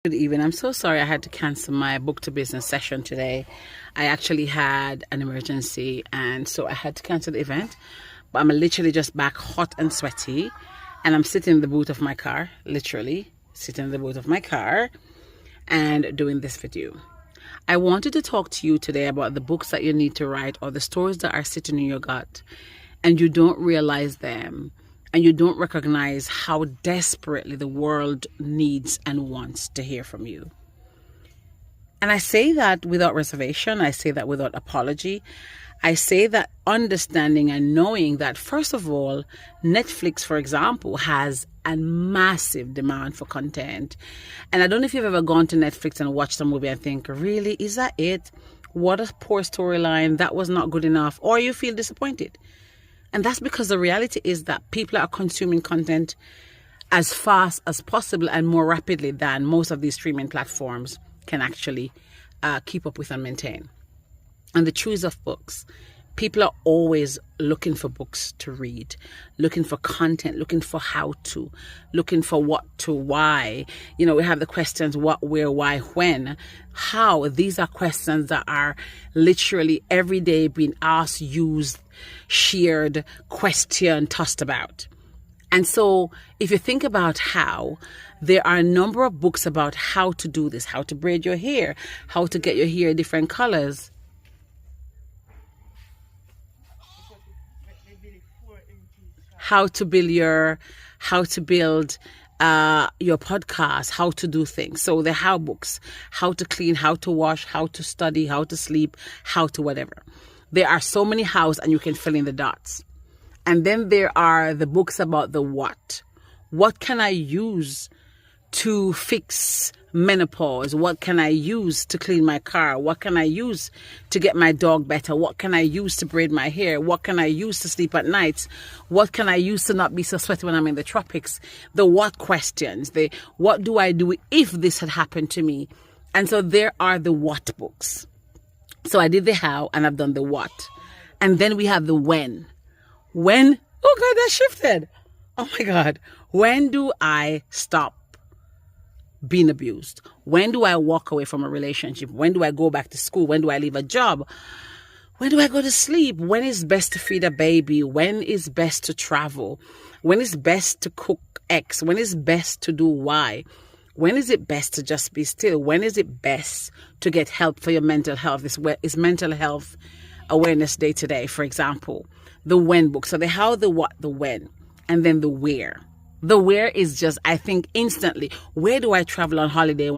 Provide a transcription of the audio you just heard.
Good evening. I'm so sorry I had to cancel my book to business session today. I actually had an emergency and so I had to cancel the event. But I'm literally just back hot and sweaty and I'm sitting in the boot of my car, literally sitting in the boot of my car and doing this video. I wanted to talk to you today about the books that you need to write or the stories that are sitting in your gut and you don't realize them. And you don't recognize how desperately the world needs and wants to hear from you. And I say that without reservation. I say that without apology. I say that understanding and knowing that, first of all, Netflix, for example, has a massive demand for content. And I don't know if you've ever gone to Netflix and watched a movie and think, really, is that it? What a poor storyline. That was not good enough. Or you feel disappointed. And that's because the reality is that people are consuming content as fast as possible and more rapidly than most of these streaming platforms can actually keep up with and maintain. And the truth of books, people are always looking for books to read, looking for content, looking for how to, looking for what to, why. You know, we have the questions what, where, why, when, how. These are questions that are literally every day being asked, used, shared, questioned, tossed about. And so if you think about how, there are a number of books about how to do this, how to braid your hair, how to get your hair different colors. How to build your podcast, how to do things. So the how books, how to clean, how to wash, how to study, how to sleep, how to whatever. There are so many hows and you can fill in the dots. And then there are the books about the what. What can I use to fix menopause? What can I use to clean my car? What can I use to get my dog better? What can I use to braid my hair? What can I use to sleep at night? What can I use to not be so sweaty when I'm in the tropics? The what questions, the what do I do if this had happened to me? And so there are the what books. So I did the how and I've done the what. And then we have the when. When, oh God, that shifted. Oh my God. When do I stop being abused? When do I walk away from a relationship? When do I go back to school? When do I leave a job? When do I go to sleep? When is best to feed a baby? When is best to travel? When is best to cook X? When is best to do Y? When is it best to just be still? When is it best to get help for your mental health? Is Mental Health Awareness Day today, for example. The when book. So the how, the what, the when, and then the where. The where is just, I think, instantly, where do I travel on holiday